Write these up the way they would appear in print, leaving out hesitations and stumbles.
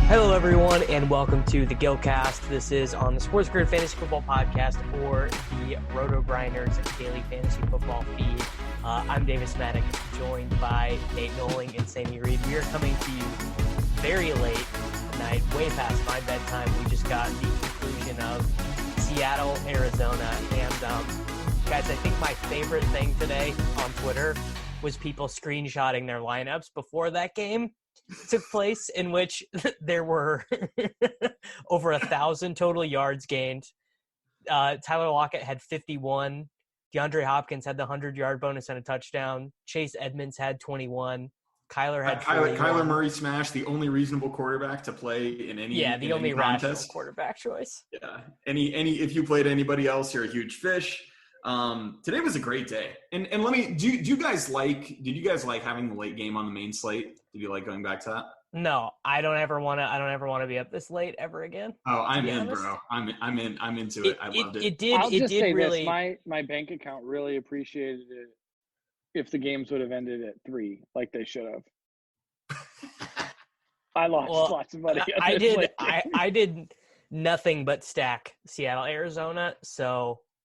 Hello, everyone, and welcome to the Gillcast. This is on the Sports Grid Fantasy Football Podcast or the Rotogrinders Daily Fantasy Football feed. I'm Davis Maddock, joined by Nate Noling and Sammy Reed. We are coming to you very late tonight, way past my bedtime. We just got the conclusion of Seattle, Arizona, and guys, I think my favorite thing today on Twitter was people screenshotting their lineups before that game took place, in which there were over 1,000 total yards gained. Tyler Lockett had 51. DeAndre Hopkins had the 100-yard bonus and a touchdown. Chase Edmonds had 21. Kyler had 41. Kyler Murray smashed the only reasonable quarterback to play in any the only rational quarterback choice. Yeah. If you played anybody else, you're a huge fish. Today was a great day. And let me, did you guys like having the late game on the main slate? Did you like going back to that? No, I don't ever want to be up this late ever again. Oh, I'm in, bro. I'm into it. I loved it. I'll just say this. My bank account really appreciated it if the games would have ended at 3, like they should have. I lost lots of money. I did nothing but stack Seattle, Arizona,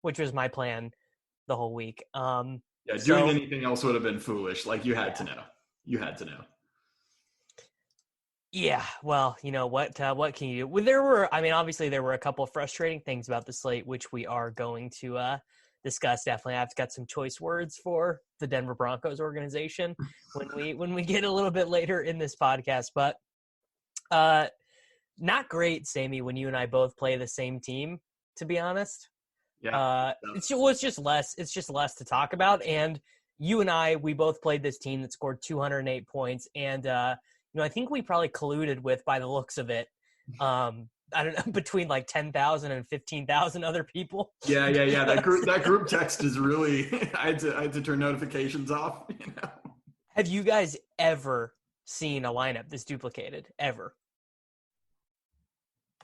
which was my plan the whole week. Doing anything else would have been foolish. Like you had to know. You had to know. Yeah, well, you know what can you do? Well, obviously there were a couple of frustrating things about the slate, which we are going to discuss. Definitely, I've got some choice words for the Denver Broncos organization when we get a little bit later in this podcast. But not great, Sammy, when you and I both play the same team, to be honest. Yeah. It's just less to talk about. And you and we both played this team that scored 208 points. And, I think we probably colluded with, by the looks of it, I don't know, between like 10,000 and 15,000 other people. Yeah. That group text is really, I had to turn notifications off. Have you guys ever seen a lineup this duplicated? Ever?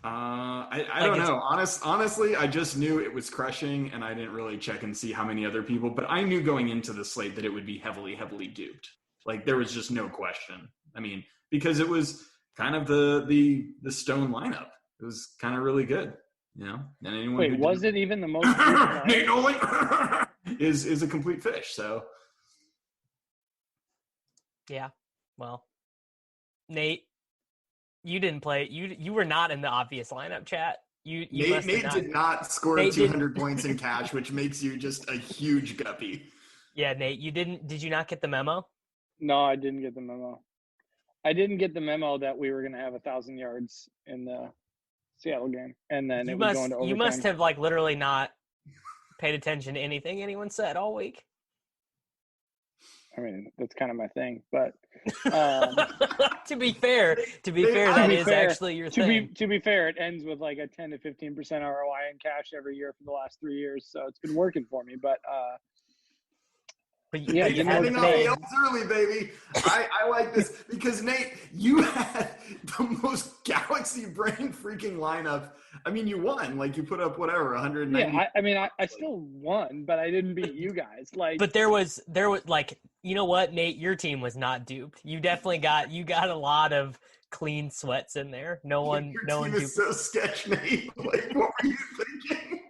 I don't know. Honestly, I just knew it was crushing, and I didn't really check and see how many other people. But I knew going into the slate that it would be heavily, heavily duped. Like there was just no question. I mean, because it was kind of the stone lineup. It was kind of really good, And anyone wait, was it even the most? Nate Nolan is a complete fish. So yeah, well, Nate. You didn't play. You were not in the obvious lineup chat. Nate did not score 200 points in cash, which makes you just a huge guppy. Yeah, Nate, you didn't. Did you not get the memo? No, I didn't get the memo. I didn't get the memo that we were going to have 1,000 yards in the Seattle game, and then it was going to overtime. You must have literally not paid attention to anything anyone said all week. I mean, that's kind of my thing, but to be fair, that is actually your thing. To be fair, it ends with like a 10 to 15% ROI in cash every year for the last 3 years, so it's been working for me. But yeah, you know, early, baby. I like this because Nate, you had the most galaxy brain freaking lineup. I mean, you won. Like you put up 190. Yeah, I still won, but I didn't beat you guys. But there was like, you know what, Nate, your team was not duped. You definitely got a lot of clean sweats in there. Your team is so sketch, Nate. Like, what were you thinking?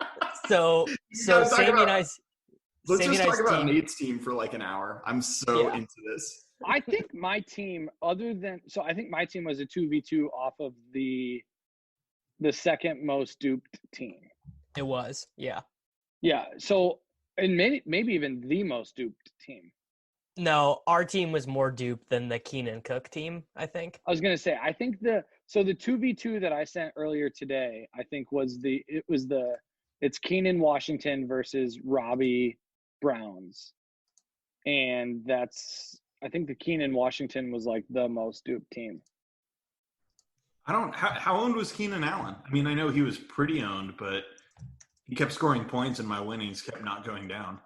So Sammy and I. Let's just talk about Nate's team for like an hour. I'm so into this. I think my team, I think my team was a 2v2 off of the second most duped team. It was, yeah. Yeah, so, and maybe even the most duped team. No, our team was more duped than the Keenan Cook team, I think. I was going to say, I think the 2v2 that I sent earlier today, I think it's Keenan Washington versus Robbie Browns. And I think the Keenan Washington was like the most duped team. How owned was Keenan Allen? I mean, I know he was pretty owned, but he kept scoring points and my winnings kept not going down.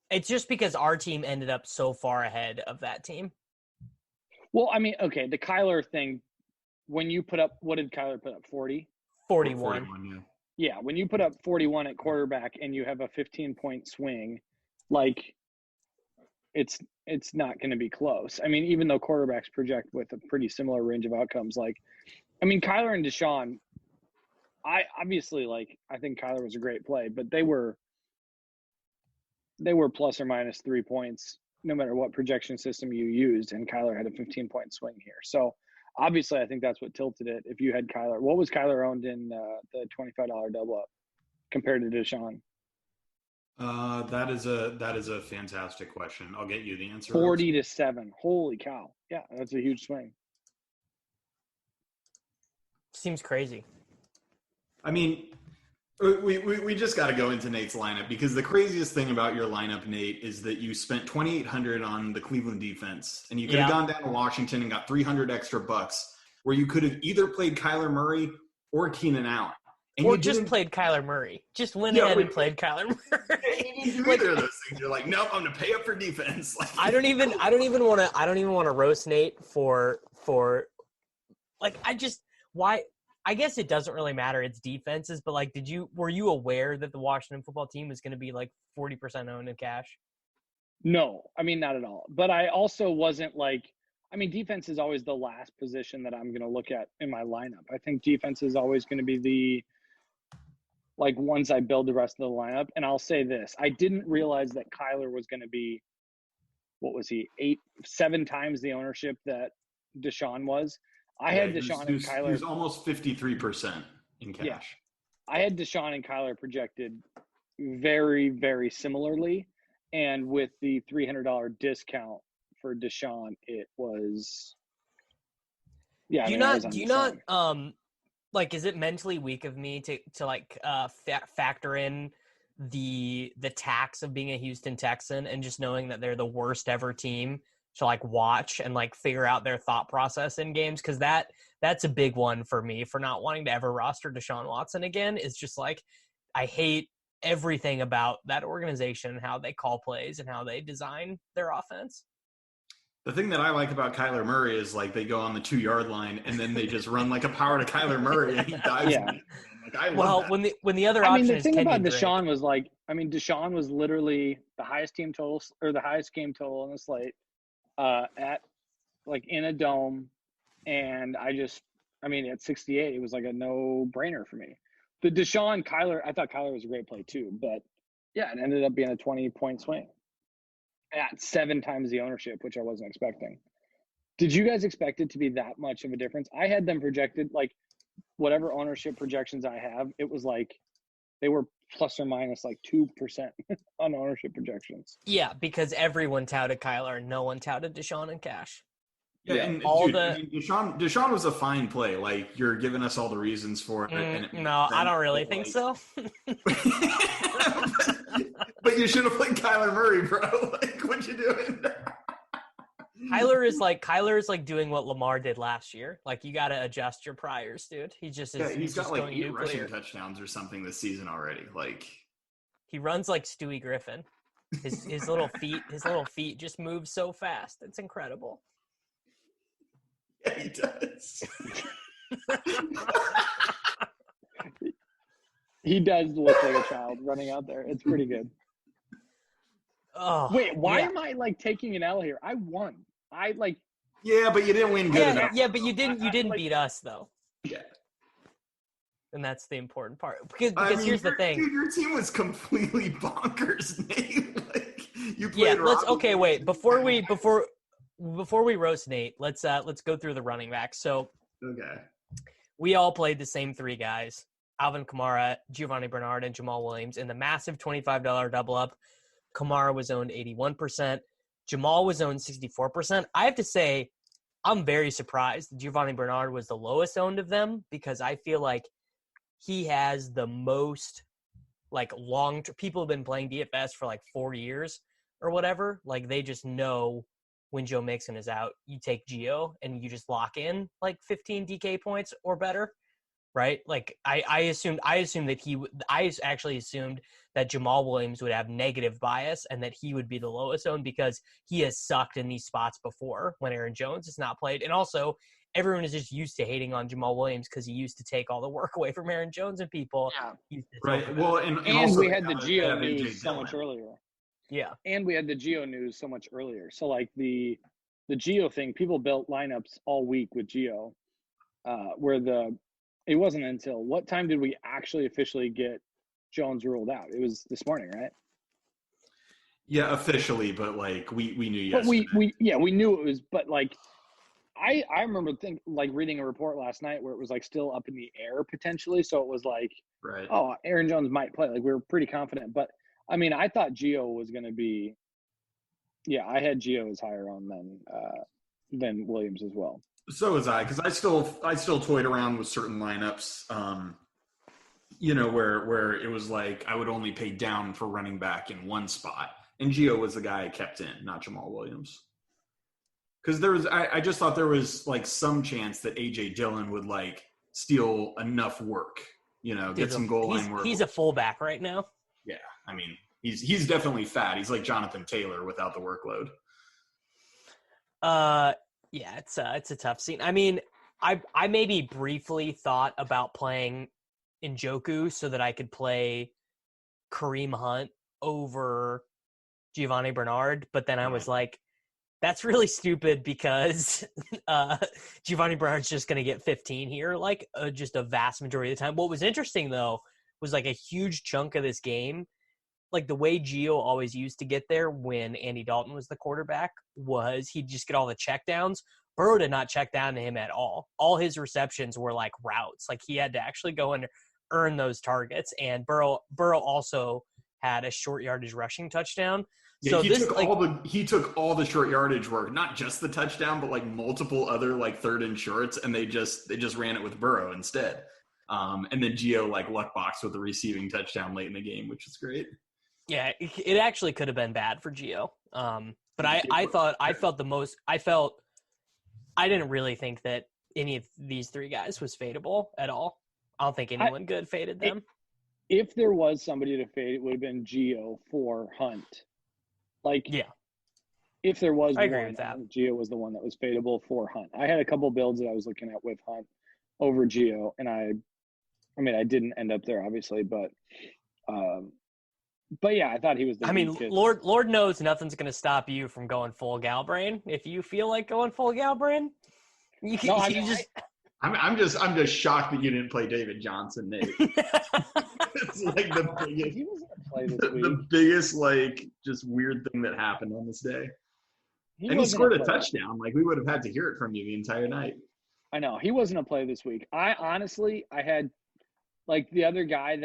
It's just because our team ended up so far ahead of that team. Well, I mean, okay, the Kyler thing, when you put up, what did Kyler put up, 40? 41. Yeah, when you put up 41 at quarterback and you have a 15-point swing like it's not going to be close. I mean, even though quarterbacks project with a pretty similar range of outcomes, like, I mean, Kyler and Deshaun, I think Kyler was a great play, but they were plus or minus 3 points no matter what projection system you used, and Kyler had a 15-point swing here. So obviously I think that's what tilted it. If you had Kyler, what was Kyler owned in the $25 double up compared to Deshaun? That is a fantastic question. I'll get you the answer. 40-7. Holy cow. Yeah, that's a huge swing. Seems crazy. I mean, we just got to go into Nate's lineup, because the craziest thing about your lineup, Nate, is that you spent $2,800 on the Cleveland defense, and you could have gone down to Washington and got $300 extra bucks, where you could have either played Kyler Murray or Keenan Allen. And or just played Kyler Murray. Just went ahead and played Kyler Murray. You didn't do either of those things. You're like, nope, I'm gonna pay up for defense. Like, I don't even want to roast Nate for like, I guess it doesn't really matter. It's defenses, but like, were you aware that the Washington football team was going to be like 40% owned in cash? No, I mean, not at all. But I also wasn't like, I mean, defense is always the last position that I'm going to look at in my lineup. I think defense is always going to be like, once I build the rest of the lineup. And I'll say this, I didn't realize that Kyler was going to be, what was he, 7 times the ownership that Deshaun was. I had Deshaun and Kyler. He was almost 53% in cash. Yeah. I had Deshaun and Kyler projected very, very similarly. And with the $300 discount for Deshaun, it was, yeah. Do you not like, is it mentally weak of me to like factor in the tax of being a Houston Texan and just knowing that they're the worst ever team to like watch and like figure out their thought process in games? Because that's a big one for me for not wanting to ever roster Deshaun Watson again. Is just like, I hate everything about that organization and how they call plays and how they design their offense. The thing that I like about Kyler Murray is like, they go on the 2-yard line and then they just run like a power to Kyler Murray and he dives. Yeah. Like, I love that. when the other option is the thing about Drake. Deshaun was like, I mean, Deshaun was literally the highest team total or the highest game total on the slate at like in a dome. And at 68, it was like a no brainer for me. The Deshaun Kyler, I thought Kyler was a great play too, but yeah, it ended up being a 20-point swing at 7 times the ownership, which I wasn't expecting. Did you guys expect it to be that much of a difference? I had them projected, like, whatever ownership projections I have, it was like they were plus or minus like 2% on ownership projections. Yeah, because everyone touted Kyler and no one touted Deshaun and cash. Yeah, and Deshaun was a fine play. Like, you're giving us all the reasons for it. No, I don't really think so. But you should have played Kyler Murray, bro. Like, what you doing? Kyler is like doing what Lamar did last year. Like, you got to adjust your priors, dude. He's got like 8 rushing touchdowns or something this season already. Like, he runs like Stewie Griffin. His little feet just move so fast. It's incredible. Yeah, he does. He does look like a child running out there. It's pretty good. Oh, wait, why am I like taking an L here? I won. Yeah, but you didn't win good enough. Yeah, but you didn't beat us though. Yeah. And that's the important part. Because here's the thing. Dude, your team was completely bonkers, Nate. Like, you played wait. Before we roast Nate, let's go through the running backs. So we all played the same 3 guys: Alvin Kamara, Giovanni Bernard, and Jamal Williams in the massive $25 double up. Kamara was owned 81%. Jamal was owned 64%. I have to say, I'm very surprised that Giovanni Bernard was the lowest owned of them, because I feel like he has the most like people have been playing DFS for like 4 years or whatever. Like, they just know when Joe Mixon is out, you take Gio and you just lock in like 15 DK points or better. Right? Like, I actually assumed that Jamal Williams would have negative bias and that he would be the lowest owned, because he has sucked in these spots before when Aaron Jones has not played. And also, everyone is just used to hating on Jamal Williams because he used to take all the work away from Aaron Jones and people. Yeah. Right. Well, and also, we had the Gio news so much earlier. Yeah. And we had the Geo news so much earlier. So like the Geo thing, people built lineups all week with Geo, it wasn't until what time did we actually officially get Jones ruled out? It was this morning, right? Yeah, officially, but like we knew But yesterday. we knew it was, but like I remember reading a report last night where it was like still up in the air potentially. So it was like, Right. oh, Aaron Jones might play. Like we were pretty confident, but I mean, I thought Gio was going to be. Yeah, I had Gio as higher on than Williams as well. So was I, because I still toyed around with certain lineups. Where it was like I would only pay down for running back in one spot, and Gio was the guy I kept in, not Jamal Williams. Because I just thought there was like some chance that AJ Dillon would like steal enough work, get some goal line work. He's a fullback right now. Yeah, I mean he's definitely fat. He's like Jonathan Taylor without the workload. Yeah, it's a tough scene. I mean, I maybe briefly thought about playing Njoku so that I could play Kareem Hunt over Giovanni Bernard, but then I was like, that's really stupid because Giovanni Bernard's just going to get 15 here, like just a vast majority of the time. What was interesting, though, was like a huge chunk of this game, like the way Gio always used to get there when Andy Dalton was the quarterback was he'd just get all the checkdowns. Burrow did not check down to him at all. All his receptions were like routes. Like he had to actually go and earn those targets. And Burrow also had a short yardage rushing touchdown. Yeah, so he took all the short yardage work, not just the touchdown, but like multiple other like third and shorts, and they just ran it with Burrow instead. And then Gio like luck boxed with a receiving touchdown late in the game, which is great. Yeah, it actually could have been bad for Gio. But I didn't really think that any of these three guys was fadeable at all. I don't think anyone good faded them. If there was somebody to fade, it would have been Gio for Hunt. Like, yeah, if there was I agree with that. Gio was the one that was fadeable for Hunt. I had a couple builds that I was looking at with Hunt over Gio, and I mean, I didn't end up there, obviously, but yeah, I thought he was the kid. Lord knows nothing's going to stop you from going full Galbrain. If you feel like going full Galbrain, I'm just shocked that you didn't play David Johnson, Nate. It's like the biggest like just weird thing that happened on this day. He scored a touchdown. Like we would have had to hear it from you the entire night. I know he wasn't a play this week. I had like the other guy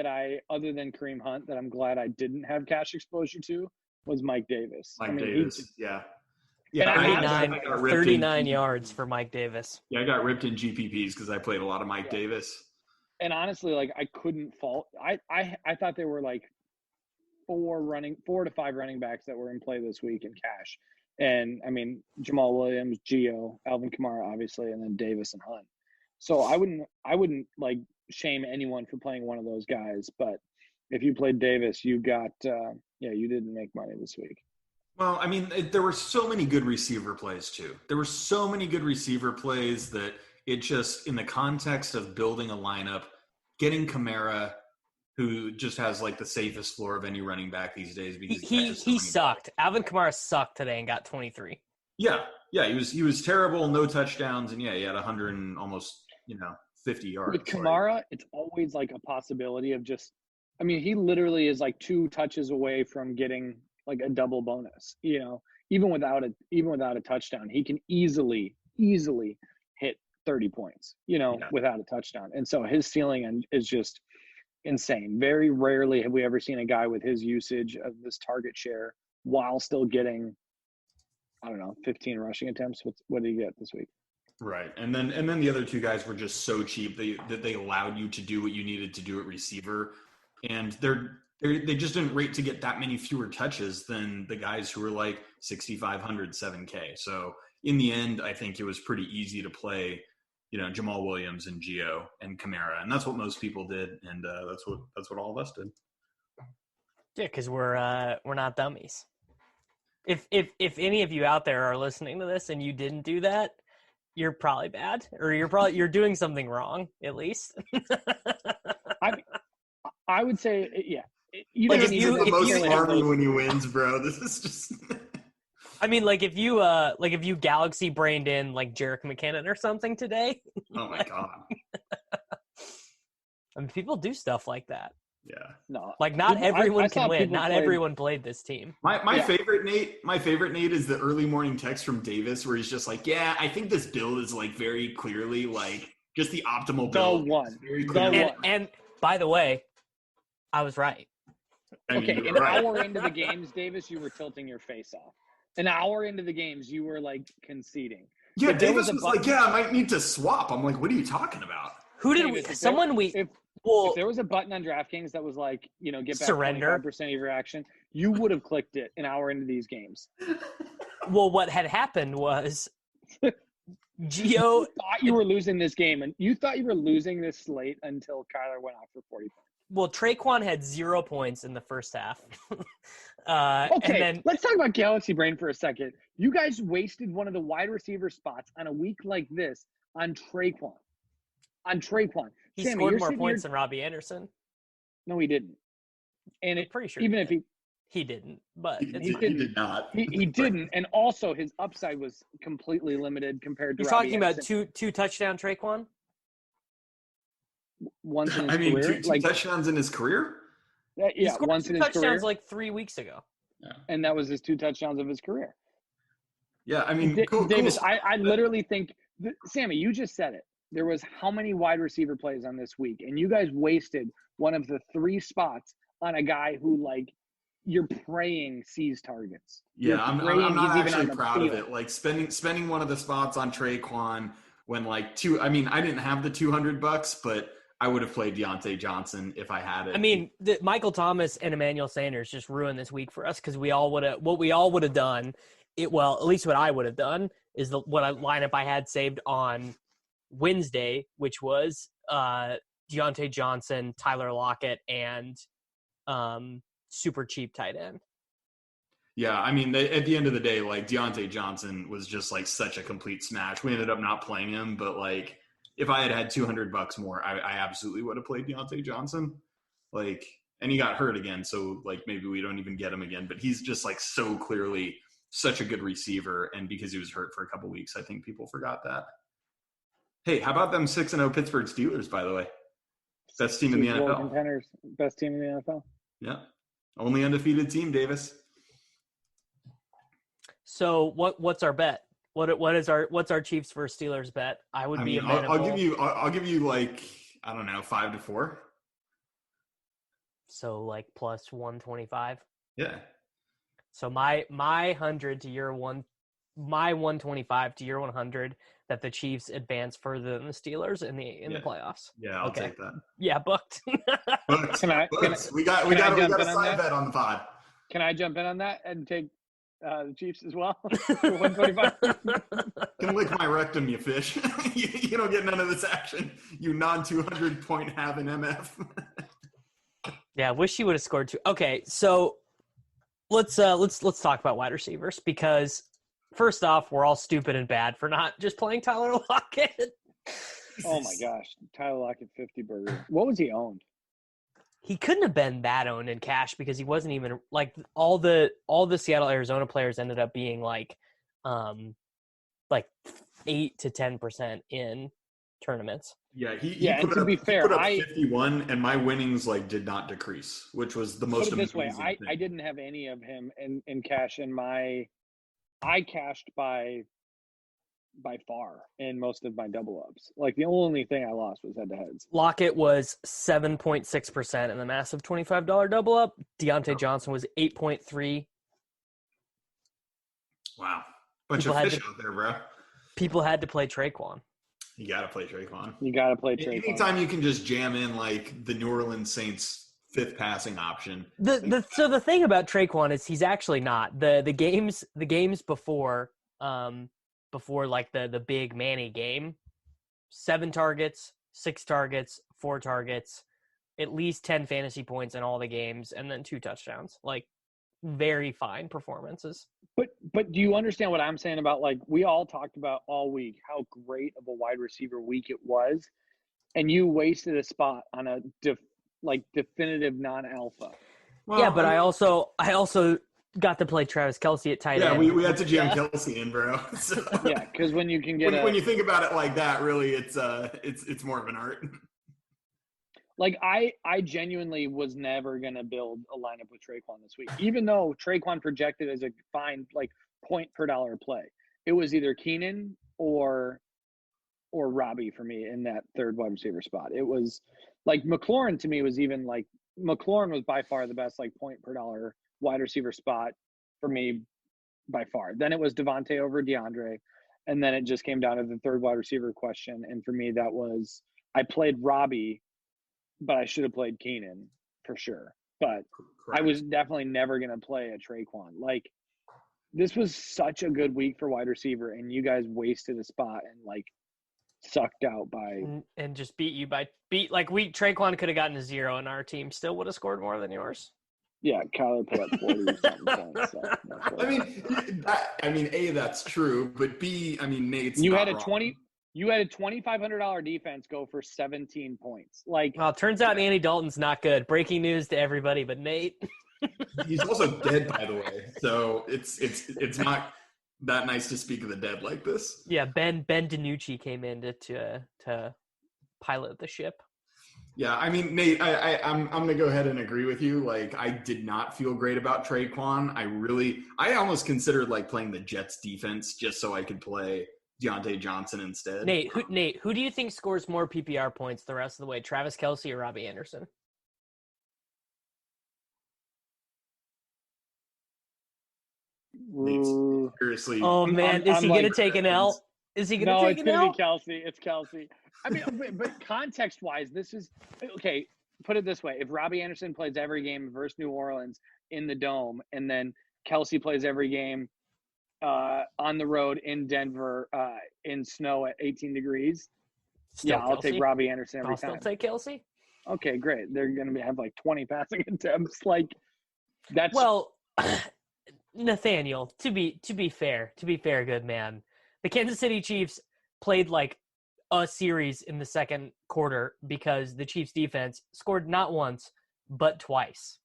other than Kareem Hunt that I'm glad I didn't have cash exposure to was Mike Davis. Yeah. Yeah, 39 yards for Mike Davis. Yeah, I got ripped in GPPs because I played a lot of Mike Davis. And honestly, like I couldn't fault. I thought there were like 4 to 5 running backs that were in play this week in cash. And I mean Jamal Williams, Gio, Alvin Kamara, obviously, and then Davis and Hunt. So I wouldn't like shame anyone for playing one of those guys. But if you played Davis, you got you didn't make money this week. Well, I mean, there were so many good receiver plays, too. There were so many good receiver plays that it just, in the context of building a lineup, getting Kamara, who just has, like, the safest floor of any running back these days. Because he sucked. Alvin Kamara sucked today and got 23. Yeah, he was terrible, no touchdowns, and, he had 100 and almost, 50 yards. With Kamara, it's always, like, a possibility of just – I mean, he literally is, like, 2 touches away from getting – like a double bonus, even without a touchdown, he can easily hit 30 points, without a touchdown. And so his ceiling is just insane. Very rarely have we ever seen a guy with his usage of this target share while still getting, 15 rushing attempts. What did he get this week? Right. And then the other 2 guys were just so cheap that they allowed you to do what you needed to do at receiver. And they just didn't rate to get that many fewer touches than the guys who were like 6,500, 7K. So in the end, I think it was pretty easy to play, Jamal Williams and Gio and Kamara, and that's what most people did, and that's what all of us did. Yeah, because we're not dummies. If any of you out there are listening to this and you didn't do that, you're probably bad, or you're doing something wrong at least. I would say, yeah. You Like, didn't if even you- the most necessarily have smarmy those- when he wins, bro. This is just. I mean, like if you galaxy brained in like Jerick McKinnon or something today. Oh my god. I mean, people do stuff like that. Yeah. No, Like, not People- I everyone can saw win. people Not play- everyone played this team. My Yeah. favorite Nate is the early morning text from Davis where he's just like, yeah, I think this build is like very clearly like just the optimal The build. one. It's very The clearly. one. And by the way, I was right. I mean, Okay, you're an right. hour into the games, Davis, you were tilting your face off. An hour into the games, you were like conceding. Yeah, If there Davis was a was like, button- yeah, I might need to swap. I'm like, what are you talking about? Who did Davis, we? if Someone there- we. If Well, there was a button on DraftKings that was like, get back Surrender. 25% of your action, you would have clicked it an hour into these games. what had happened was Gio. You thought you were losing this game, and you thought you were losing this slate until Kyler went off for 40 points. Well, Traquan had 0 points in the first half. Okay, And then let's talk about Galaxy Brain for a second. You guys wasted one of the wide receiver spots on a week like this on Traquan. he Sammy, scored you're more sitting points here- than Robbie Anderson. No, he didn't. And I'm pretty sure. even if he didn't, but He, it's he fine. did not. he didn't, and also his upside was completely limited compared to You're Robbie talking about Anderson. two touchdown Traquan. Once in his I mean, career. two touchdowns in his career? He Yeah, scored once two in his touchdowns career, like 3 weeks ago. and that was his 2 touchdowns of his career. Yeah, I mean, cool. Davis, cool. I literally think, Sammy, you just said it. There was how many wide receiver plays on this week, and you guys wasted one of the 3 spots on a guy who, like, you're praying sees targets. You're Yeah, I'm praying not he's even actually on the proud of field. it. Like spending one of the spots on Traquan when like I mean, I didn't have the $200, but I would have played Deontay Johnson if I had it. I mean, Michael Thomas and Emmanuel Sanders just ruined this week for us because we all would have done. At least what I would have done is lineup I had saved on Wednesday, which was Deontay Johnson, Tyler Lockett, and super cheap tight end. Yeah, I mean, at the end of the day, like Deontay Johnson was just like such a complete smash. We ended up not playing him, but like if I had $200 more, I absolutely would have played Deontay Johnson. Like, and he got hurt again, so like maybe we don't even get him again. But he's just like so clearly such a good receiver, and because he was hurt for a couple weeks, I think people forgot that. Hey, how about them 6-0 Pittsburgh Steelers? By the way, best team in the Super Bowl NFL. contenders, best team in the NFL. Yeah, only undefeated team, Davis. So what's our bet? What's our Chiefs versus Steelers bet? I would be amenable. I'll give you like I don't know 5-4. So like plus 125. Yeah. So my 100 to your one, my 125 to your 100 that the Chiefs advance further than the Steelers in the playoffs. Yeah, I'll Okay. take that. Yeah, booked. Booked. Can I We got can I a jump in on side that? bet on the pod. Can I jump in on that and take the Chiefs as well? For 125. Can lick my rectum, you fish. you don't get none of this action. You non-200 point have an MF. Yeah, I wish you would have scored 2. Okay, so let's talk about wide receivers because first off, we're all stupid and bad for not just playing Tyler Lockett. Oh my gosh, Tyler Lockett 50 burger. What was he owned? He couldn't have been that owned in cash because he wasn't even like all the Seattle Arizona players ended up being like 8 to 10% in tournaments. Yeah, he and put to up, be he fair, put up 51, and my winnings like did not decrease, which was the most Put it this way, amazing I thing. didn't have any of him in cash in I cashed by far in most of my double ups. Like the only thing I lost was head to heads. Lockett was 7.6% in the massive $25 double up. Deontay Johnson was 8.3. Wow, bunch People of had fish to- out there, bro. People had to play Traquan. You got to play Traquan. You got to play Traquan. Anytime you can just jam in like the New Orleans Saints 5th passing option. So the thing about Traquan is he's actually not the games before like the big Manny game, 7 targets, 6 targets, 4 targets, at least 10 fantasy points in all the games, and then 2 touchdowns. Like very fine performances. But do you understand what I'm saying about, like, we all talked about all week how great of a wide receiver week it was, and you wasted a spot on a definitive non-alpha. Well, Yeah, but I also got to play Travis Kelce at tight end. We had to jam Kelce in, bro. So, Yeah, because when you can get when you think about it like that, really, it's more of an art. Like I genuinely was never gonna build a lineup with Traquan this week, even though Traquan projected as a fine like point per dollar play. It was either Keenan or Robbie for me in that third wide receiver spot. It was like McLaurin to me was even like McLaurin was by far the best like point per dollar wide receiver spot for me by far. Then it was Devontae over DeAndre, and then it just came down to the third wide receiver question. And for me, that was I played Robbie, but I should have played Keenan for sure. But Correct. I was definitely never going to play a Traquan. Like, this was such a good week for wide receiver, and you guys wasted a spot and, like, sucked out by – and just beat you by – Traquan could have gotten a 0 and our team still would have scored more than yours. Yeah, Kyler put up 40-something points. So I mean, A, that's true, but B, I mean, Nate's you not had a wrong. You had a $2,500 defense go for 17 points. Like, well, it turns out Andy Dalton's not good. Breaking news to everybody, but Nate. He's also dead, by the way. So it's not that nice to speak of the dead like this. Yeah, Ben DiNucci came in to pilot the ship. Yeah, I mean, Nate, I'm gonna go ahead and agree with you. Like, I did not feel great about Traquan. I almost considered like playing the Jets defense just so I could play Deontay Johnson instead. Nate, who do you think scores more PPR points the rest of the way? Travis Kelce or Robbie Anderson? Nate's seriously. Oh man, is he gonna take an L? Is he gonna take an L? No, it's gonna be Kelce. It's Kelce. I mean, but context-wise, this is okay. Put it this way: if Robbie Anderson plays every game versus New Orleans in the Dome, and then Kelce plays every game on the road in Denver in snow at 18 degrees, Still I'll Kelce? take Robbie Anderson every I'll time. still take Kelce. Okay, great. They're going to have like 20 passing attempts. Like that's well, Nathaniel. To be fair, good man. The Kansas City Chiefs played like a series in the second quarter because the Chiefs defense scored not once but twice.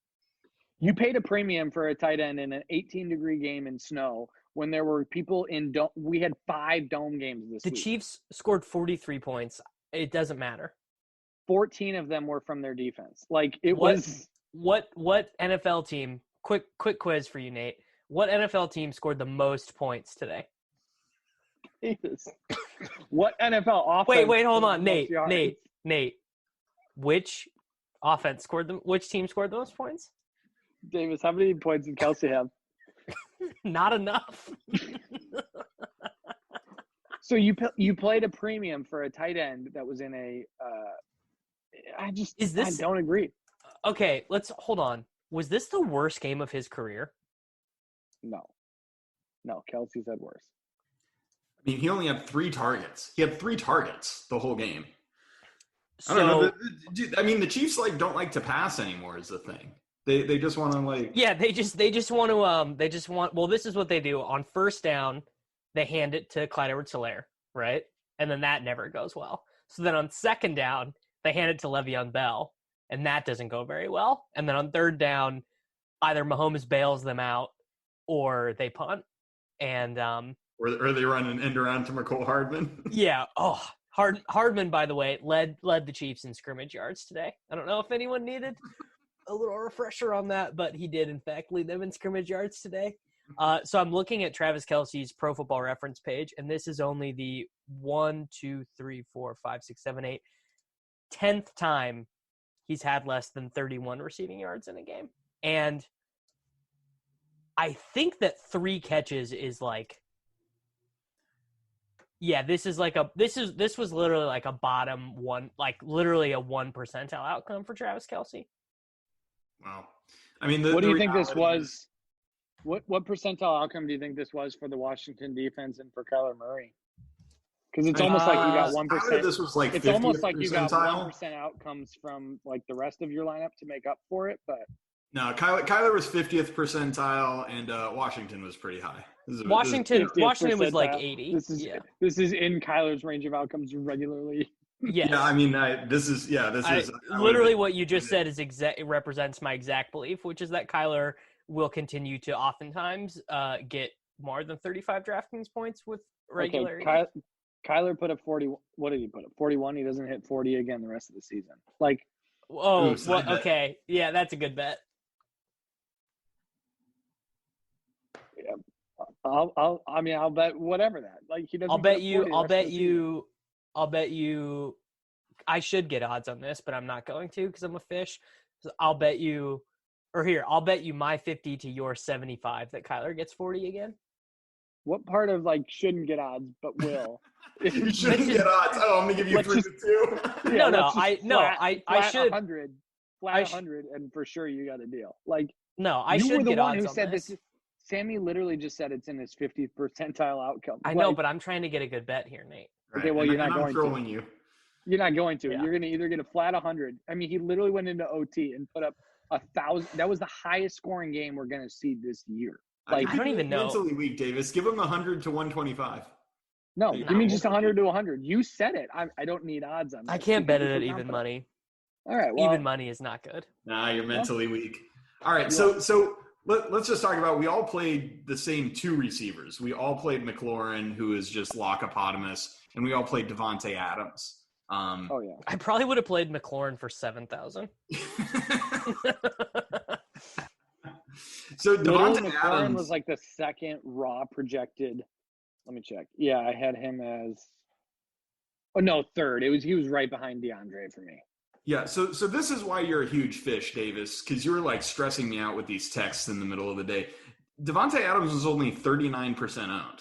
You paid a premium for a tight end in an 18-degree game in snow when there were people in – we had 5 dome games this week. The Chiefs scored 43 points. It doesn't matter. 14 of them were from their defense. Like, it was – What NFL team – quick quiz for you, Nate. What NFL team scored the most points today? Jesus. What NFL offense – Wait, hold on. Nate. Which offense scored them – which team scored the most points? Davis, how many points did Kelce have? Not enough. So you played a premium for a tight end that was in a I don't agree. Okay, let's hold on. Was this the worst game of his career? No, Kelce's had worse. I mean, he only had 3 targets. He had 3 targets the whole game. So, I don't know. I mean, the Chiefs don't like to pass anymore is the thing. They just want to yeah, they just want to well, this is what they do. On first down, they hand it to Clyde Edwards-Helaire, right? And then that never goes well. So then on second down, they hand it to Le'Veon Bell, and that doesn't go very well. And then on third down, either Mahomes bails them out or they punt. And or they run an end around to McCole Hardman. Yeah. Oh, Hardman, by the way, led the Chiefs in scrimmage yards today. I don't know if anyone needed a little refresher on that, but he did in fact lead them in scrimmage yards today. So I'm looking at Travis Kelce's Pro Football Reference page, and this is only the 10th time he's had less than 31 receiving yards in a game. And I think that 3 catches is like, yeah, this was literally like a bottom one, like literally a 1 percentile outcome for Travis Kelce. Wow. I mean, what do you think this was? What percentile outcome do you think this was for the Washington defense and for Kyler Murray? Because it's almost like you got 1%. This was like it's almost like you got percentile. 1% outcomes from like the rest of your lineup to make up for it. But no, Kyler was 50th percentile, and Washington was pretty high. Washington was like 80. This is in Kyler's range of outcomes regularly. Yes. Yeah, I mean, this is literally what you just said is represents my exact belief, which is that Kyler will continue to oftentimes get more than 35 DraftKings points with regularity. Okay, Kyler put up 40. What did he put up? 41. He doesn't hit 40 again the rest of the season. Like, okay, yeah, that's a good bet. Yeah, I'll bet whatever that. Like, he doesn't. I'll bet you. I should get odds on this, but I'm not going to because I'm a fish. So I'll bet you my 50 to your 75 that Kyler gets 40 again. What part of like shouldn't get odds but will? You shouldn't get odds. Oh, I'm gonna give you 3 to 2. I should 100, flat 100, and for sure you got a deal. Like, I you should were the get one odds who on said this. Sammy literally just said it's in his 50th percentile outcome. I know, but I'm trying to get a good bet here, Nate. Right. Okay, well, you're not going I'm trolling you. You're not going to. Yeah. You're going to either get a flat 100. I mean, he literally went into OT and put up 1,000. That was the highest scoring game we're going to see this year. Like, I don't even know. Mentally weak, Davis. Give him 100 to 125. No, give me just 100 to 100. You said it. I don't need odds on that. I can't bet it at even money. All right, well, even money is not good. Nah, you're mentally weak. All right, so let's just talk about, we all played the same 2 receivers. We all played McLaurin, who is just lockopotamus, and we all played Devontae Adams. Yeah. I probably would have played McLaurin for 7,000. So Devontae McLaurin Adams was like the second raw projected. Let me check. Yeah, I had him as. Oh no, third. He was right behind DeAndre for me. Yeah, so this is why you're a huge fish, Davis, because you were like stressing me out with these texts in the middle of the day. Devontae Adams was only 39% owned.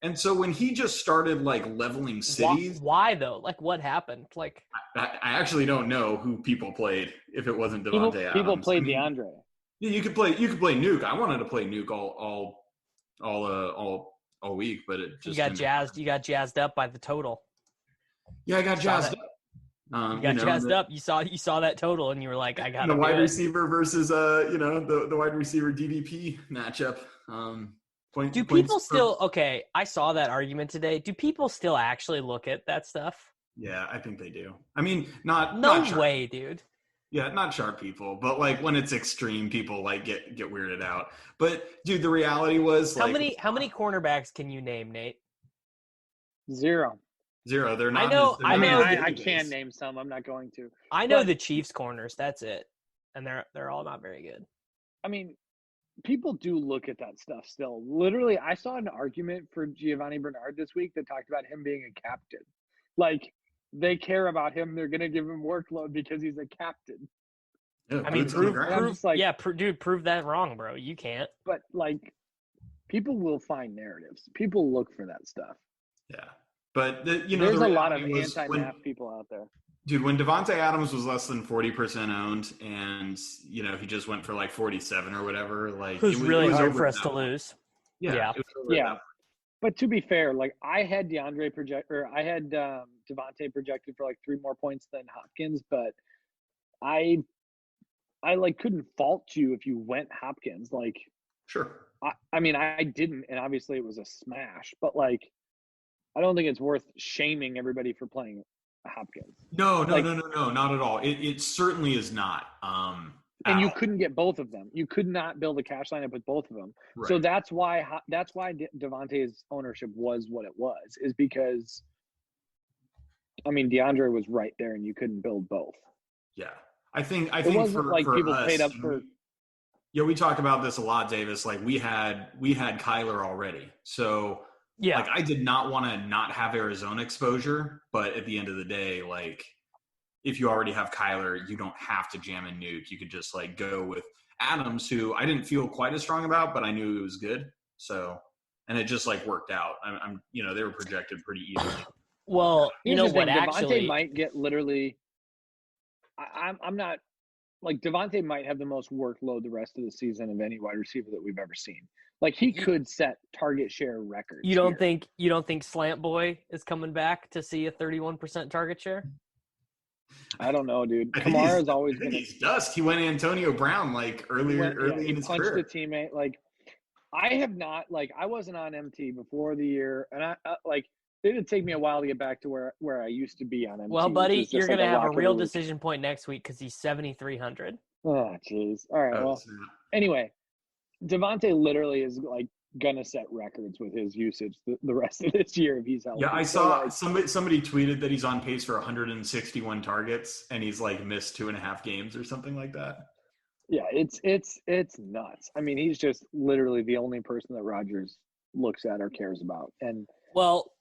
And so when he just started like leveling cities, why though? Like, what happened? Like, I actually don't know who people played if it wasn't Devontae Adams. People played DeAndre. Yeah, you could play Nuke. I wanted to play Nuke all week, but it just you got jazzed up by the total. Yeah, I got jazzed up. Jazzed up. You saw that total, and you were like, "I got the wide receiver versus the wide receiver DDP matchup." Do people still okay? I saw that argument today. Do people still actually look at that stuff? Yeah, I think they do. I mean, not way, dude. Yeah, not sharp people, but like when it's extreme, people like get weirded out. But dude, the reality was how many cornerbacks can you name, Nate? Zero. They're not. I can name some. I'm not going to. I know the Chiefs corners. That's it, and they're all not very good. I mean, people do look at that stuff still. Literally, I saw an argument for Giovanni Bernard this week that talked about him being a captain. Like, they care about him. They're going to give him workload because he's a captain. Yeah, I mean, prove that wrong, bro. You can't. But, like, people will find narratives. People look for that stuff. Yeah. But, there's a lot of anti-math people out there. Dude, when Devontae Adams was less than 40% owned and, he just went for like 47 or whatever, like it was really hard for us to lose. Yeah. But to be fair, like I had Devontae projected for like 3 more points than Hopkins, but I like couldn't fault you if you went Hopkins. Like, sure. I mean, I didn't, and obviously it was a smash, but like, I don't think it's worth shaming everybody for playing Hopkins. No, not at all. It certainly is not. And you couldn't get both of them. You could not build a cash lineup with both of them. Right. So that's why Devontae's ownership was what it was, is because, I mean, DeAndre was right there, and you couldn't build both. Yeah, I think wasn't for, like for people us, paid up for. Yeah, we talk about this a lot, Davis. Like we had Kyler already, so. Yeah. Like I did not want to not have Arizona exposure, but at the end of the day, like if you already have Kyler, you don't have to jam in Nuke. You could just like go with Adams, who I didn't feel quite as strong about, but I knew it was good. So, and it just like worked out. I'm they were projected pretty evenly. Well, you know what? Actually, Devontae might get literally. I'm not like Devontae might have the most workload the rest of the season of any wide receiver that we've ever seen. Like he could set target share records. You don't think Slant Boy is coming back to see a 31% target share? I don't know, dude. Kamara's always been. He's dust. He went Antonio Brown like early in his career. He punched a teammate. Like I have not. Like I wasn't on MT before the year, and I like It'd take me a while to get back to where I used to be on MT. Well, buddy, you're going to have a real week. decision point next week because he's 7,300. Oh, jeez. All right. Well, anyway, Devontae literally is like gonna set records with his usage the rest of this year if he's healthy. Yeah, I saw somebody tweeted that he's on pace for 161 targets and he's like missed 2.5 games or something like that. Yeah, it's nuts. I mean, he's just literally the only person that Rodgers looks at or cares about. And well,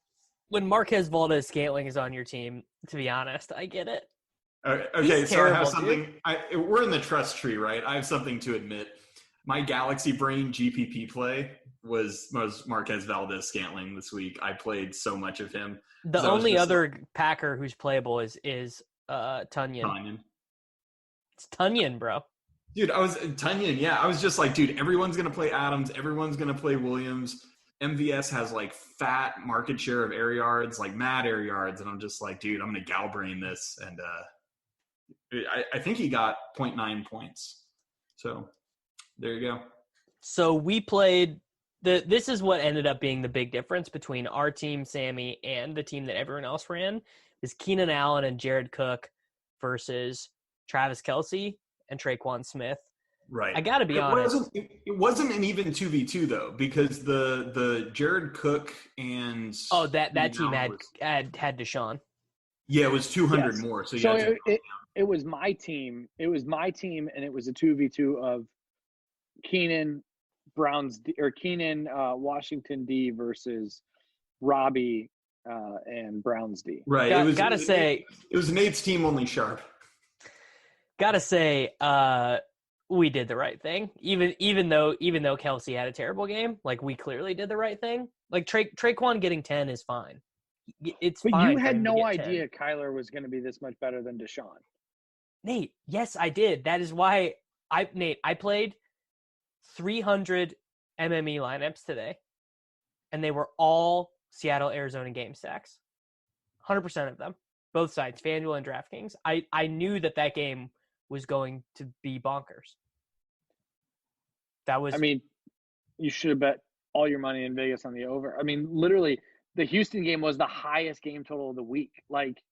when Marquez Valdez-Scantling is on your team, to be honest, I get it. Okay, so terrible, I have something. We're in the trust tree, right? I have something to admit. My Galaxy Brain GPP play was Marquez Valdez-Scantling this week. I played so much of him. The only other Packer who's playable is Tunyon. It's Tunyon, bro. Dude, Tunyon, yeah. I was just like, dude, everyone's going to play Adams. Everyone's going to play Williams. MVS has like fat market share of air yards, like mad air yards. And I'm just like, dude, I'm going to Galbrain this. And I think he got 0.9 points. So there you go. So we played this is what ended up being the big difference between our team, Sammy, and the team that everyone else ran is Keenan Allen and Jared Cook versus Travis Kelce and Traquan Smith. Right. I got to be honest. It wasn't an even 2v2 though, because the Jared Cook and that team had Deshaun. Yeah, it was 200 more. So it was my team. It was my team, and it was a 2v2 of Keenan Washington D versus Robbie and Browns D. Right. It was Nate's team only sharp. Gotta say, we did the right thing. Even though Kelce had a terrible game, like we clearly did the right thing. Like Traquan getting 10 is fine. It's but fine. You had no idea 10. Kyler was going to be this much better than Deshaun. Nate, yes, I did. That is why I played 300 MME lineups today, and they were all Seattle, Arizona game stacks. 100% of them, both sides, FanDuel and DraftKings. I knew that game was going to be bonkers. I mean, you should have bet all your money in Vegas on the over. I mean, literally, the Houston game was the highest game total of the week. Like,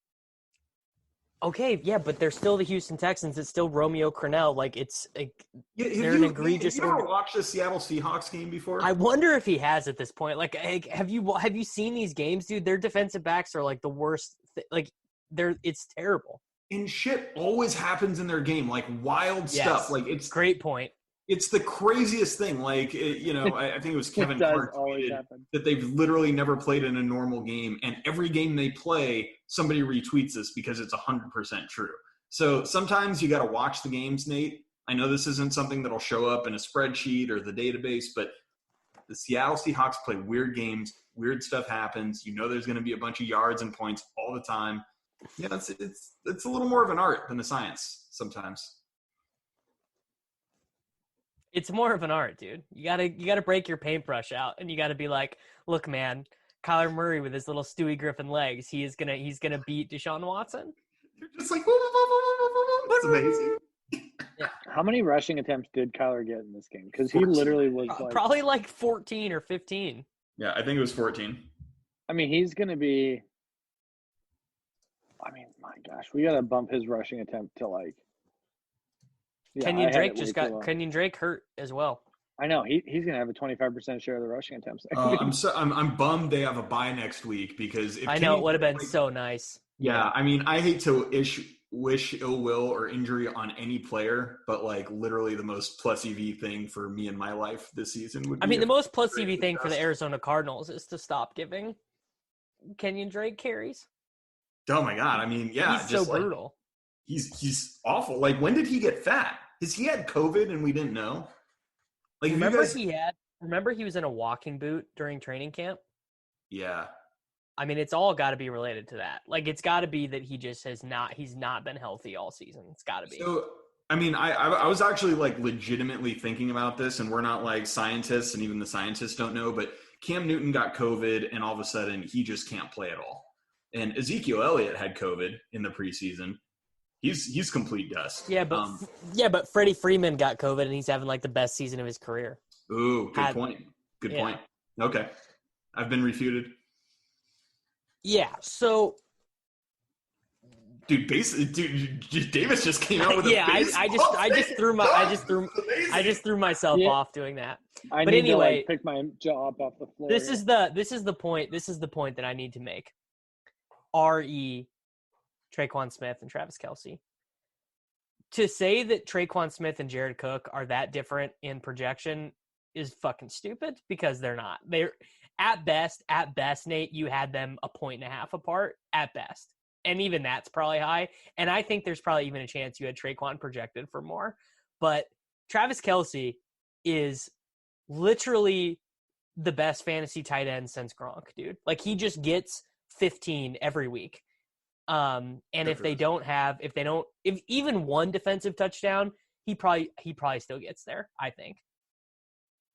okay, yeah, but they're still the Houston Texans. It's still Romeo Crennel. Like, it's they're an egregious. Have you ever watched the Seattle Seahawks game before? I wonder if he has at this point. Like, have you seen these games, dude? Their defensive backs are like the worst. It's terrible. And shit always happens in their game, like wild stuff. Like it's great point. It's the craziest thing. Like I think it was Kevin Clark tweeted that they've literally never played in a normal game, and every game they play, somebody retweets this because it's 100% true. So sometimes you got to watch the games, Nate. I know this isn't something that'll show up in a spreadsheet or the database, but the Seattle Seahawks play weird games. Weird stuff happens. You know, there's going to be a bunch of yards and points all the time. Yeah, it's a little more of an art than a science sometimes. It's more of an art, dude. You gotta break your paintbrush out, and you gotta be like, look, man, Kyler Murray with his little Stewie Griffin legs, he's gonna beat Deshaun Watson. You're just like, it's amazing. Yeah. How many rushing attempts did Kyler get in this game? Because he literally was probably like 14 or 15. Yeah, I think it was 14. I mean, he's gonna be. I mean, my gosh, we gotta bump his rushing attempt to like. Yeah, Kenyon Drake hurt as well. I know he's gonna have a 25% share of the rushing attempts. I'm bummed they have a bye next week because I know it would have been so nice. Yeah, I mean, I hate to wish ill will or injury on any player, but like literally the most plus EV thing for me in my life this season would be. The most plus EV thing for the Arizona Cardinals is to stop giving Kenyon Drake carries. Oh my God! I mean, yeah, he's so brutal. He's awful. Like, when did he get fat? Has he had COVID and we didn't know? Like, remember he was in a walking boot during training camp? Yeah. I mean, it's all got to be related to that. Like, it's got to be that he just he's not been healthy all season. It's got to be. So, I mean, I was actually like legitimately thinking about this, and we're not like scientists, and even the scientists don't know, but Cam Newton got COVID and all of a sudden he just can't play at all. And Ezekiel Elliott had COVID in the preseason. He's complete dust. Yeah, but Freddie Freeman got COVID and he's having like the best season of his career. Ooh, good point. Good point. Okay. I've been refuted. Yeah. So, dude, Davis just came out with a I just threw myself off doing that. But anyway, to like pick my jaw up off the floor. This is the point that I need to make. R.E. Traquan Smith and Travis Kelce. To say that Traquan Smith and Jared Cook are that different in projection is fucking stupid, because they're not. They're at best, Nate, you had them 1.5 points apart at best. And even that's probably high. And I think there's probably even a chance you had Traquan projected for more. But Travis Kelce is literally the best fantasy tight end since Gronk, dude. Like, he just gets 15 every week. And if even one defensive touchdown, he probably still gets there, I think.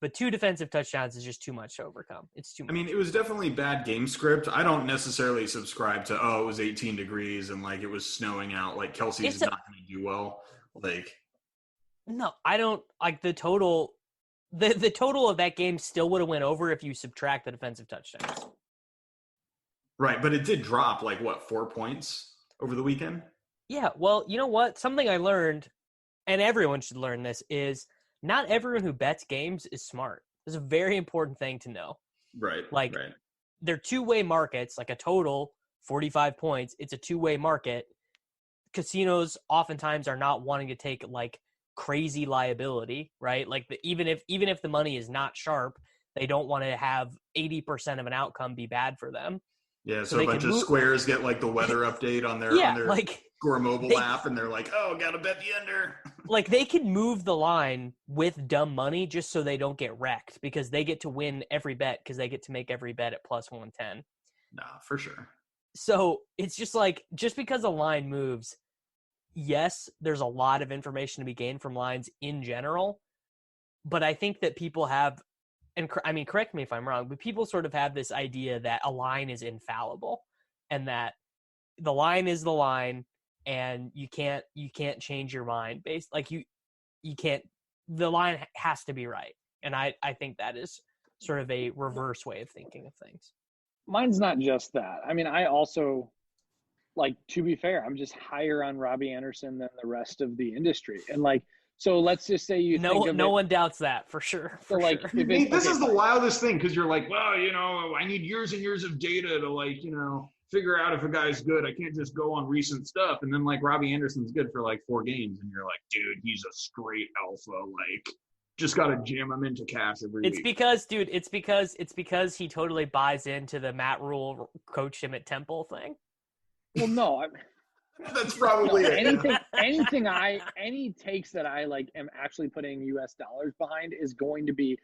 But 2 defensive touchdowns is just too much to overcome. It's too much. I mean, it was definitely bad game script. I don't necessarily subscribe to, it was 18 degrees and like it was snowing out. Like, Kelsey's not going to do well. Like, no, I don't like the total. The total of that game still would have went over if you subtract the defensive touchdowns. Right, but it did drop 4 points over the weekend? Yeah, well, you know what? Something I learned, and everyone should learn this, is not everyone who bets games is smart. It's a very important thing to know. Right. Like, right. They're two-way markets, like a total 45 points. It's a two-way market. Casinos oftentimes are not wanting to take crazy liability, right? Like even if the money is not sharp, they don't want to have 80% of an outcome be bad for them. Yeah, so a bunch of squares get the weather update on their Score mobile app, and they're like, "Oh, gotta bet the under." They can move the line with dumb money just so they don't get wrecked, because they get to win every bet because they get to make every bet at plus 110. Nah, for sure. So it's just because a line moves, yes, there's a lot of information to be gained from lines in general, but I think that people have, and I mean, correct me if I'm wrong, but people sort of have this idea that a line is infallible and that the line is the line and you can't change your mind based, you can't, the line has to be right. And I think that is sort of a reverse way of thinking of things. Mine's not just that. I mean, I also, to be fair, I'm just higher on Robbie Anderson than the rest of the industry. And so let's just say no one doubts that for sure. This is the wildest thing, because you're like, well, I need years and years of data to figure out if a guy's good. I can't just go on recent stuff. And then Robbie Anderson's good for 4 games, and you're like, dude, he's a straight alpha. Just got to jam him into cash every week. It's because he totally buys into the Matt Rule coached him at Temple thing. Well, no, that's probably it. Any takes that I am actually putting US dollars behind is going to be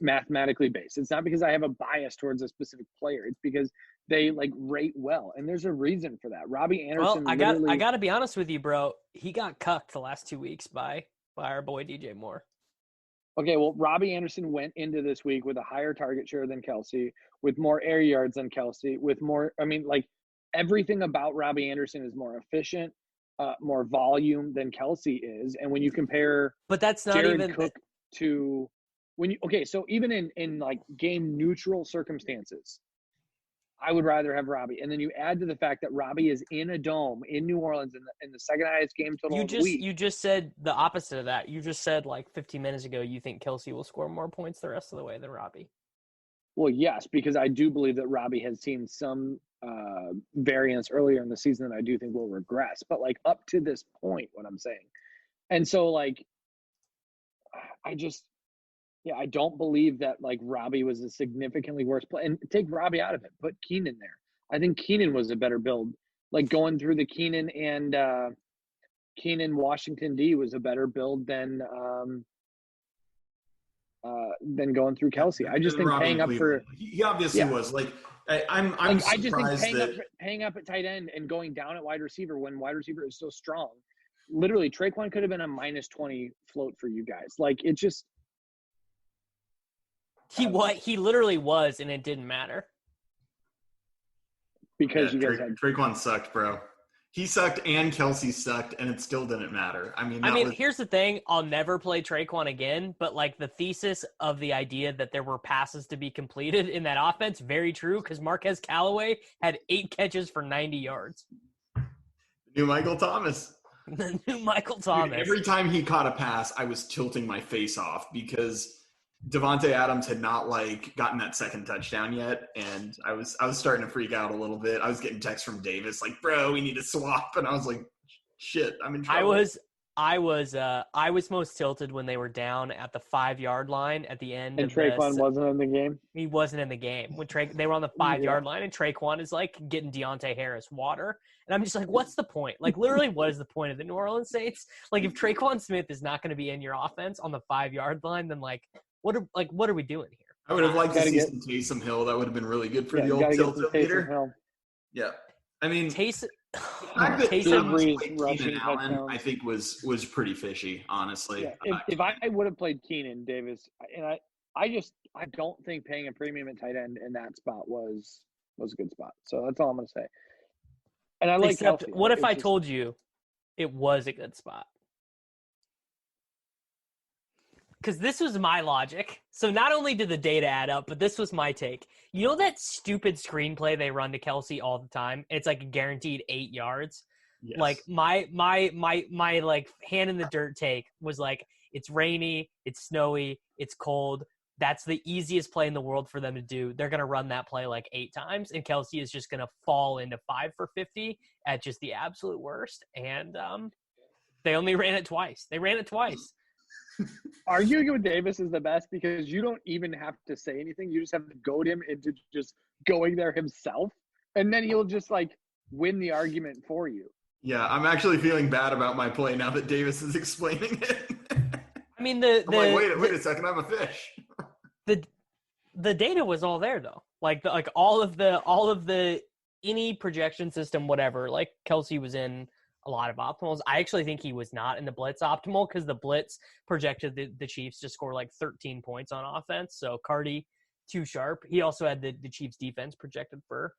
mathematically based. It's not because I have a bias towards a specific player. It's because they rate well, and there's a reason for that. Robbie Anderson. Well, I got to be honest with you, bro. He got cucked the last 2 weeks by our boy DJ Moore. Okay, well, Robbie Anderson went into this week with a higher target share than Kelce, with more air yards than Kelce, with more. I mean, everything about Robbie Anderson is more efficient, more volume than Kelce is. And when you compare, but that's not Jared even Cook to so even in game neutral circumstances, I would rather have Robbie. And then you add to the fact that Robbie is in a dome in New Orleans in the second highest game total of the week. You just said the opposite of that. You just said 15 minutes ago you think Kelce will score more points the rest of the way than Robbie. Well, yes, because I do believe that Robbie has seen some variance earlier in the season that I do think will regress. But up to this point, what I'm saying. And so I don't believe that Robbie was a significantly worse play. And take Robbie out of it, put Keenan there. I think Keenan was a better build. Going through the Keenan and Keenan Washington D was a better build than going through Kelce. I just think paying up for he obviously was I'm I just think paying up at tight end and going down at wide receiver when wide receiver is so strong. Literally, Traquan could have been a -20 float for you guys. It just he literally was, and it didn't matter because you guys had Traquan sucked, bro. He sucked and Kelsey sucked, and it still didn't matter. Here's the thing. I'll never play Traquan again, but like the thesis of the idea that there were passes to be completed in that offense, very true, because Marquez Callaway had 8 catches for 90 yards. New Michael Thomas. The new Michael Thomas. Dude, every time he caught a pass, I was tilting my face off because Devontae Adams had not gotten that second touchdown yet, and I was starting to freak out a little bit. I was getting texts from Davis like, "Bro, we need to swap," and I was like, "Shit, I'm in trouble." I was most tilted when they were down at the 5-yard line at the end. And Traquan wasn't in the game. He wasn't in the game when they were on the 5-yard line, and Traquan is like getting Deontay Harris water, and I'm just like, what's the point? Like, literally, what is the point of the New Orleans Saints? Like, if Traquan Smith is not going to be in your offense on the 5-yard line, then what are we doing here? I would have liked to see some Taysom Hill. That would have been really good for the old tilt meter. Yeah, I mean, Taysom Keenan Allen, I think was pretty fishy, honestly. Yeah. If I would have played Keenan Davis, and I don't think paying a premium at tight end in that spot was a good spot. So that's all I'm going to say. And I like Kelsey. What if I told you it was a good spot? Because this was my logic. So not only did the data add up, but this was my take. You know that stupid screenplay they run to Kelsey all the time? It's like a guaranteed 8 yards. Yes. Like my like hand in the dirt take was like, it's rainy, it's snowy, it's cold. That's the easiest play in the world for them to do. They're going to run that play like 8 times, and Kelsey is just going to fall into 5 for 50 at just the absolute worst. And they only ran it twice. They ran it twice. Arguing with Davis is the best because you don't even have to say anything. You just have to goad him into just going there himself, and then he'll just like win the argument for you. Yeah, I'm actually feeling bad about my play now that Davis is explaining it. I mean, wait a second, I'm a fish. The data was all there though. Like all of the any projection system, whatever. Like Kelsey was in a lot of optimals. I actually think he was not in the blitz optimal because the blitz projected the Chiefs to score like 13 points on offense. So Cardi, too sharp. He also had the Chiefs defense projected for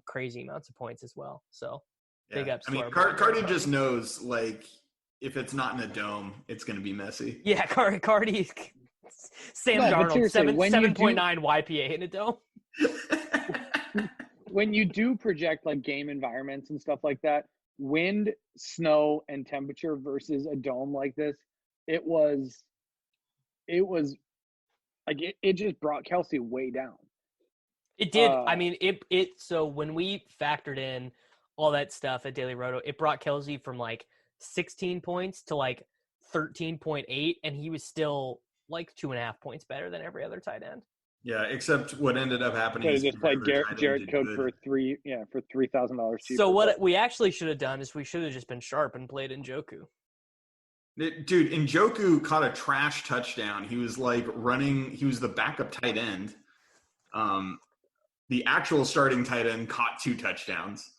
crazy amounts of points as well. So big ups. I mean, Cardi just knows like if it's not in a dome, it's going to be messy. Yeah, Cardi. Sam Darnold, 7.9 YPA in a dome. When you do project like game environments and stuff like that, wind, snow, and temperature versus a dome like this, it was like it just brought Kelsey way down. It did. I mean, it. So when we factored in all that stuff at Daily Roto, it brought Kelsey from like 16 points to like 13.8, and he was still like 2.5 points better than every other tight end. Yeah, except what ended up happening is just played Jared Cook for $3,000 cheaper. So what we actually should have done is we should have just been sharp and played Njoku. Dude, Njoku caught a trash touchdown. He was like running. He was the backup tight end. The actual starting tight end caught 2 touchdowns.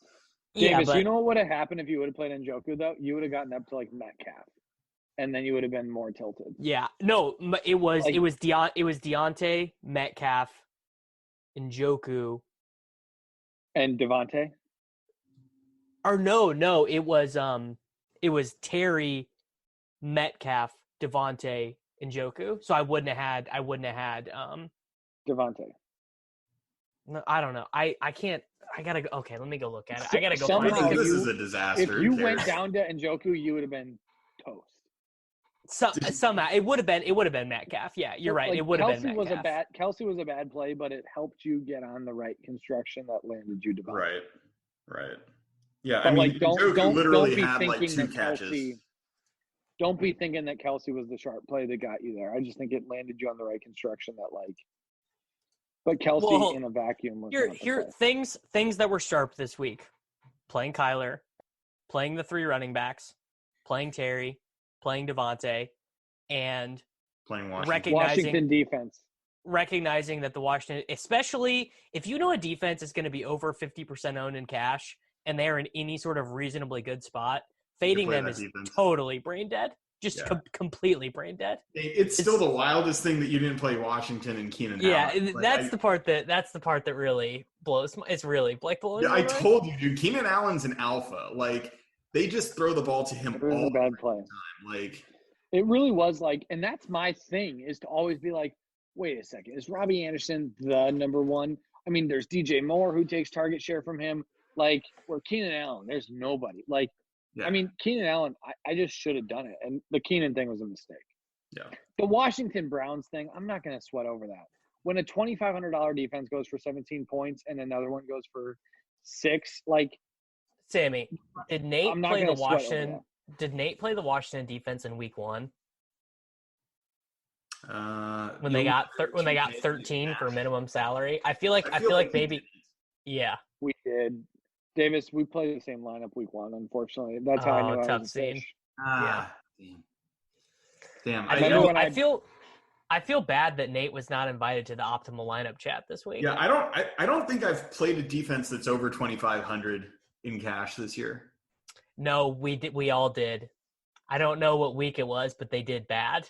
Davis, you know what would have happened if you would have played Njoku though? You would have gotten up to like Metcalf, and then you would have been more tilted. Yeah, no, it was Deontay, Metcalf, Njoku, and Devontae. Or no, it was Terry, Metcalf, Devontae, Njoku. So I wouldn't have had Devontae. No, I don't know. I can't. I gotta go. Okay, let me go look at it. I gotta go. Somehow this is a disaster. If you went down to Njoku, you would have been toast. Somehow it would have been Metcalf. Yeah, you're right. It would have been Metcalf. Kelsey was a bad play, but it helped you get on the right construction that landed you Devontae. Right. Yeah, but I mean, Njoku literally had like 2 catches. Don't be thinking that Kelsey was the sharp play that got you there. I just think it landed you on the right construction that like. But Kelsey in a vacuum was here things that were sharp this week. Playing Kyler, playing the 3 running backs, playing Terry, playing Devontae, and playing Washington defense. Recognizing that the Washington, especially if you know a defense is going to be over 50% owned in cash and they're in any sort of reasonably good spot, fading them is totally brain dead. just completely brain dead. It's still the wildest thing that you didn't play Washington and Keenan Allen. Yeah, that's the part that really blows. It's really like blowing. Yeah, I told you, dude. Keenan Allen's an alpha. Like they just throw the ball to him It was all a bad the play. time. Like it really was like, and that's my thing is to always be like, wait a second, is Robbie Anderson the number one? I mean, there's DJ Moore who takes target share from him. Like, where Keenan Allen, there's nobody. Like, I mean, Keenan Allen, I just should have done it. And the Keenan thing was a mistake. Yeah. The Washington Browns thing, I'm not going to sweat over that. When a $2,500 defense goes for 17 points and another one goes for 6, like. Sammy, did Nate play the Washington defense in week 1? When they got 13 for minimum salary, I feel like maybe, yeah, we did. Davis, we played the same lineup week 1. Unfortunately, that's how I knew I was a fish. Yeah, damn. I feel bad that Nate was not invited to the optimal lineup chat this week. Yeah, I don't think I've played a defense that's over 2,500 in cash this year. No, we all did. I don't know what week it was, but they did bad.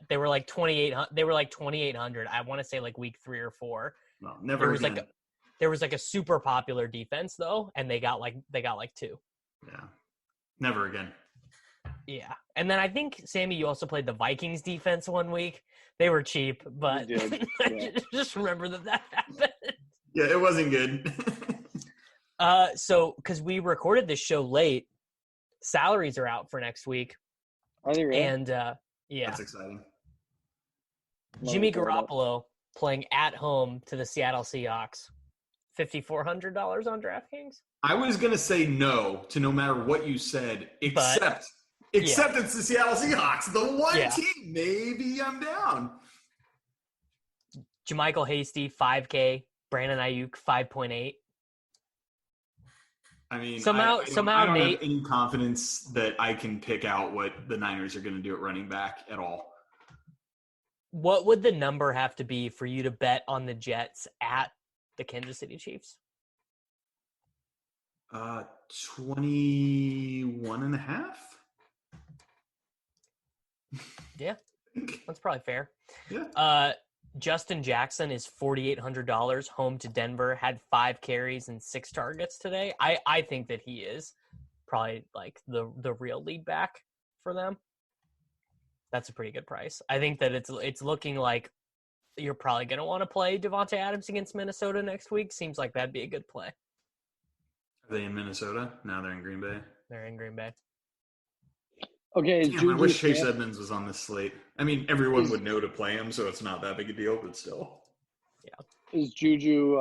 They were like 2,800. They were like 2,800. I want to say like week 3 or 4. Well, never again. There was like a super popular defense though, and they got like 2. Yeah, never again. Yeah, and then I think Sammy, you also played the Vikings defense one week. They were cheap, but just remember that happened. Yeah, it wasn't good. So because we recorded this show late, salaries are out for next week. Are they really? And yeah, that's exciting. Jimmy Garoppolo playing at home to the Seattle Seahawks. $5,400 on DraftKings. I was gonna say no to no matter what you said, except it's the Seattle Seahawks, the one team. Maybe I'm down. JaMychal Hasty, 5K. Brandon Ayuk, 5.8. I mean, somehow I don't Nate have any confidence that I can pick out what the Niners are going to do at running back at all. What would the number have to be for you to bet on the Jets at the Kansas City Chiefs? 21.5. Yeah, that's probably fair. Yeah. Justin Jackson is $4,800 home to Denver, had 5 carries and 6 targets today. I think that he is probably like the real lead back for them. That's a pretty good price. I think that it's looking like you're probably going to want to play Devontae Adams against Minnesota next week. Seems like that'd be a good play. Are they in Minnesota? No, they're in Green Bay. They're in Green Bay. Okay. Damn, I wish Chase Edmonds was on this slate. I mean, everyone would know to play him, so it's not that big a deal, but still. Yeah. Is Juju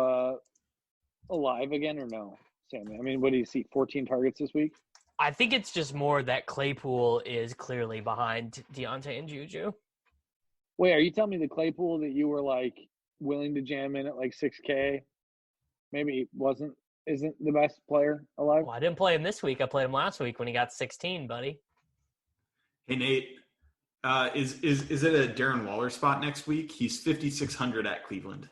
alive again or no, Sammy? I mean, what do you see? 14 targets this week? I think it's just more that Claypool is clearly behind Deontay and Juju. Wait, are you telling me the Claypool that you were like willing to jam in at like 6K maybe isn't the best player alive? Well, I didn't play him this week. I played him last week when he got 16, buddy. Hey, Nate, is it a Darren Waller spot next week? He's 5,600 at Cleveland.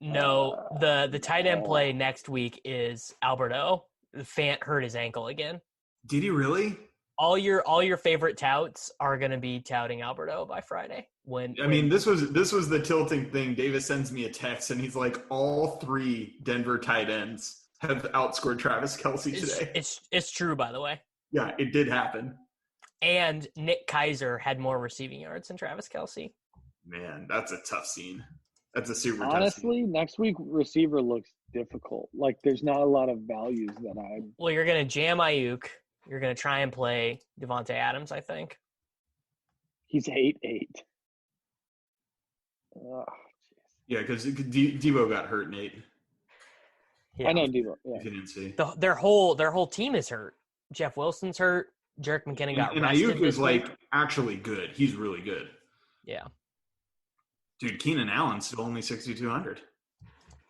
No, the tight end play next week is Alberto. Fant hurt his ankle again. Did he really? All your favorite touts are going to be touting Alberto by Friday. This was the tilting thing. Davis sends me a text and he's like, all 3 Denver tight ends have outscored Travis Kelce today. It's true, by the way. Yeah, it did happen. And Nick Keiser had more receiving yards than Travis Kelce. Man, that's a tough scene. That's a super tough scene. Honestly, next week receiver looks difficult. Like there's not a lot of values that I. Well, you're gonna jam Ayuk. You're gonna try and play Devontae Adams, I think. He's 8-8. Oh, yeah, because Debo got hurt, Nate. Yeah. I know Debo. Yeah. If you didn't see. Their whole team is hurt. Jeff Wilson's hurt. Jerick McKinnon got rested. And Ayuk is like actually good. He's really good. Yeah. Dude, Keenan Allen's still only 6,200.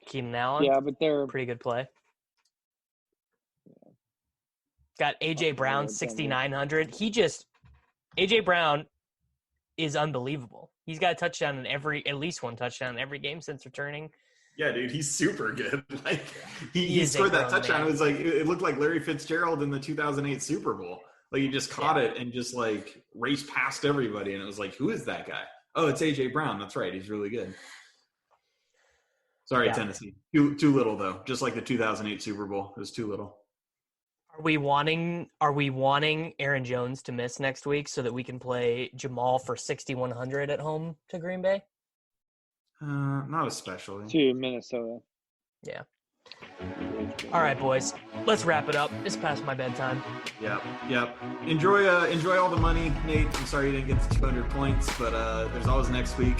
Keenan Allen? Yeah, but they're pretty good play. Yeah. Got A.J. Brown, 6,900. A.J. Brown is unbelievable. He's got a touchdown at least one touchdown in every game since returning. Yeah, dude, he's super good. Like he scored that touchdown. Man. It was like it looked like Larry Fitzgerald in the 2008 Super Bowl. Like he just caught it and just like raced past everybody, and it was like, who is that guy? Oh, it's AJ Brown. That's right. He's really good. Sorry, Tennessee. Too little though. Just like the 2008 Super Bowl, it was too little. Are we wanting Aaron Jones to miss next week so that we can play Jamal for 6,100 at home to Green Bay? Not especially. To Minnesota. Yeah. All right, boys. Let's wrap it up. It's past my bedtime. Yep. Enjoy all the money, Nate. I'm sorry you didn't get to 200 points, but there's always next week.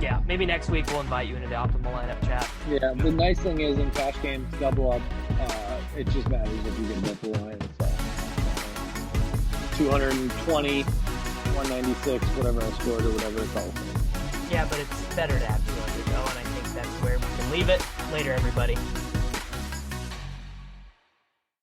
Yeah, maybe next week we'll invite you into the optimal lineup chat. Yeah, the nice thing is in cash games, double up. It just matters if you get multiple lines. So, 220, 196, whatever I scored or whatever it's all. Yeah, but it's better to have 200 though, and I think that's where we can leave it. Later, everybody.